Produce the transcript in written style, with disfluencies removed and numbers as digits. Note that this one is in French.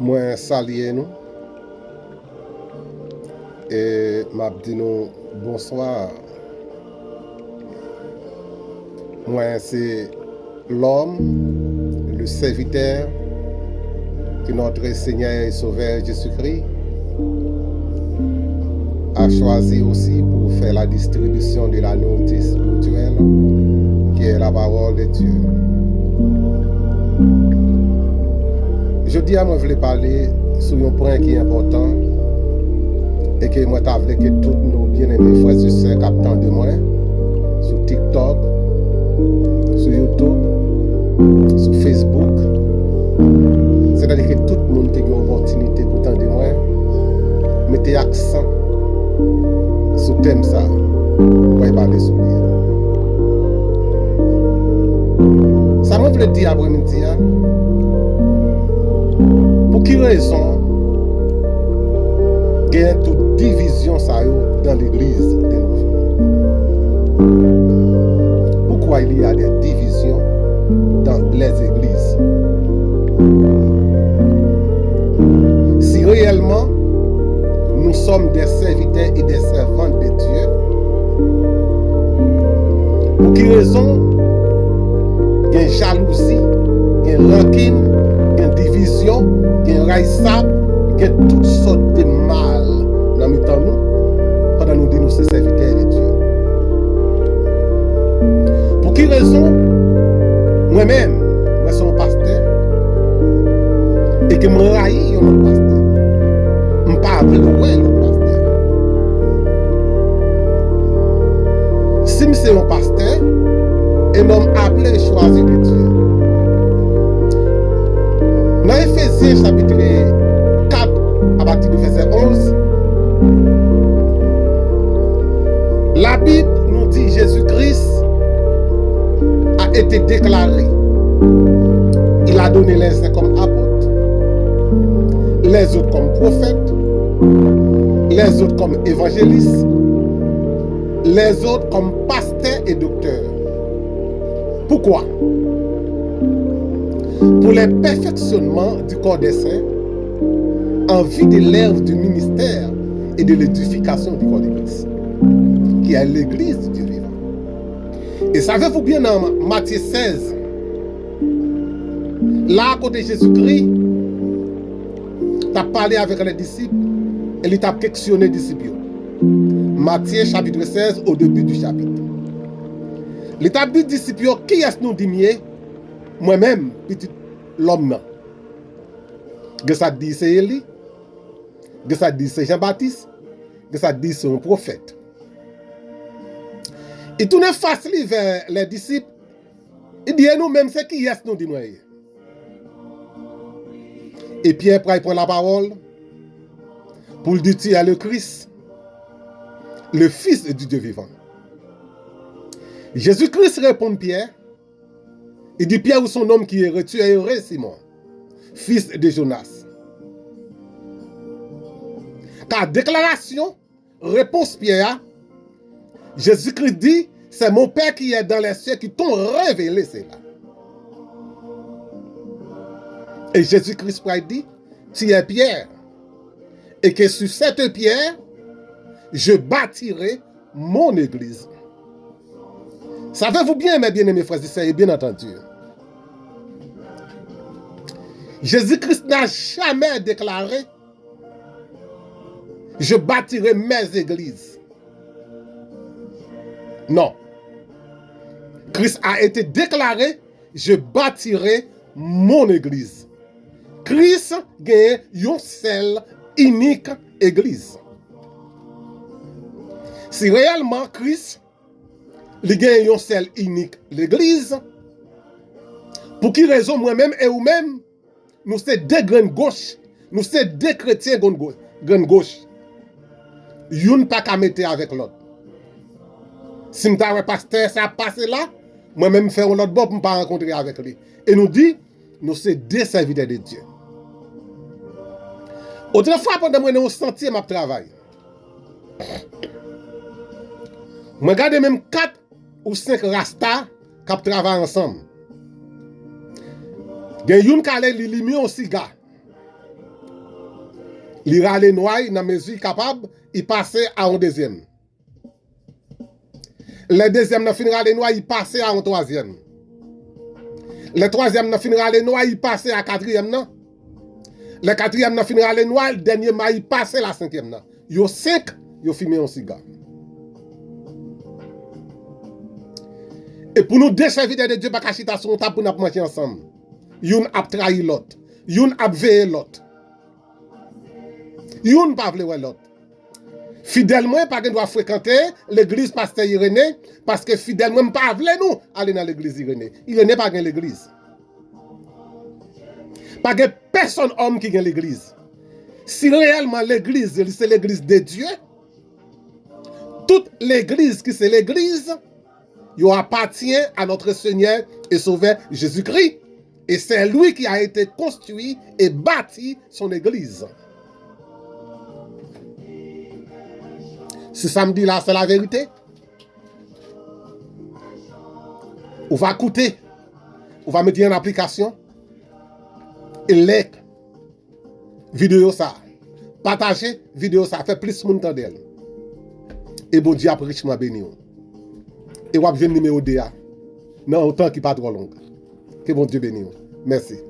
Moi, saluer nous et m'a dit nous bonsoir. Moi, c'est l'homme, le serviteur que notre Seigneur et Sauveur Jésus-Christ a choisi aussi pour faire la distribution de la nourriture spirituelle qui est la parole de Dieu. Je dis à moi, je voulais parler sur un point qui est important et que moi, je voulais que tous nos bien-aimés frères et sœurs captent de moi sur TikTok, sur YouTube, sur Facebook. C'est-à-dire que tout le monde qui a une opportunité pour tendre moi, mettez accent sur le thème ça, pour parler sur lui. Ça me voulait dire après-midi, pour quelle raison il y a toute division ça dans l'église de nos jours? Pourquoi il y a des divisions dans les églises? Si réellement nous sommes des serviteurs et des servantes de Dieu, pour quelle raison il y a jalousie, il y a rancune, il y a division, il y a raissable, il y a toutes sortes de mal dans le temps nous, pendant nous dire nous sommes serviteurs de Dieu? Pour quelle raison moi-même, moi suis un pasteur, et que je raille un pasteur, je ne parle pas le pasteur. Si je suis un pasteur, un homme appelé et choisi de Dieu. Dans Éphésiens chapitre 4, à partir du verset 11, la Bible nous dit Jésus-Christ a été déclaré. Il a donné les uns comme apôtres, les autres comme prophètes, les autres comme évangélistes, les autres comme pasteurs et docteurs. Pourquoi? Pour le perfectionnement du corps des saints, en vue de l'œuvre du ministère et de l'édification du corps de Christ, qui est l'église du Dieu vivant. Et savez-vous bien dans Matthieu 16, là à côté de Jésus-Christ, tu as parlé avec les disciples et il t'a questionné les disciples. Matthieu chapitre 16 au début du chapitre. Il t'a dit disciples, qui est-ce nous dit moi-même, petit l'homme. Que ça dit c'est Élie, que ça dit c'est Jean-Baptiste, que ça dit c'est un prophète. Il tourne face vers les disciples. Il dit nous-mêmes c'est qui est-ce nous dit moi. Et Pierre prend la parole pour dire tu es le Christ, le Fils du Dieu vivant. Jésus-Christ répond Pierre. Il dit Pierre ou son homme qui est tu es heureux Simon, fils de Jonas. Car déclaration, réponse Pierre, Jésus-Christ dit c'est mon Père qui est dans les cieux qui t'ont révélé cela. Et Jésus-Christ dit tu es Pierre et que sur cette pierre je bâtirai mon église. Savez-vous bien, mes bien-aimés frères et sœurs, et bien entendu, Jésus-Christ n'a jamais déclaré « Je bâtirai mes églises ». Non. Christ a été déclaré « Je bâtirai mon église ». Christ gagne une seule, unique église. Si réellement Christ il gagne une seule unique l'église, pour qui raison moi-même et vous-même, nous sommes deux graines gauche, nous sommes deux chrétiens graines gauche. Une pas qu'à mettre avec l'autre. Si je suis pasteur, ça passe là, moi-même faire un autre bord pour ne pas rencontrer avec lui. Et nous dit, nous sommes deux serviteurs de Dieu. Autrefois, pendant que nous sentier ma travail, je regarde même 4 ou 5 rastas qui travaillent ensemble. Il y a une qui a un cigare. Il râle noir, dans mesure capable, il passe à un deuxième. Le deuxième, dans fin râle noir, il passe à un troisième. Le troisième, dans fin râle noir, il passe à quatrième, non? Le quatrième, dans fin râle noir, le dernier, il passe à la cinquième, non? Yo 5, yo fumé un cigare. Et pour nous deux serviteurs de Dieu, pas qu'à sur table pour nous manger ensemble. Youn a trahi l'autre. Youn a veillé l'autre. Youn pas vle l'autre. Fidèlement, pas doit fréquenter l'église pasteur Irénée, parce que fidèlement, pas vle nous aller dans l'église Irénée. Irénée pas gagne l'église. Pas de personne homme qui gagne l'église. Si réellement l'église, c'est l'église de Dieu, toute l'église qui c'est l'église, il appartient à notre Seigneur et Sauveur Jésus-Christ. Et c'est lui qui a été construit et bâti son église. Ce samedi-là, c'est la vérité. On va écouter, on va mettre en application et les vidéos ça. Partager vidéo ça, fait plus de monde d'elle. Et bon Dieu après richement béni. Et on va le numéro DA. Non, autant qui pas trop long. Que bon Dieu bénisse. Merci.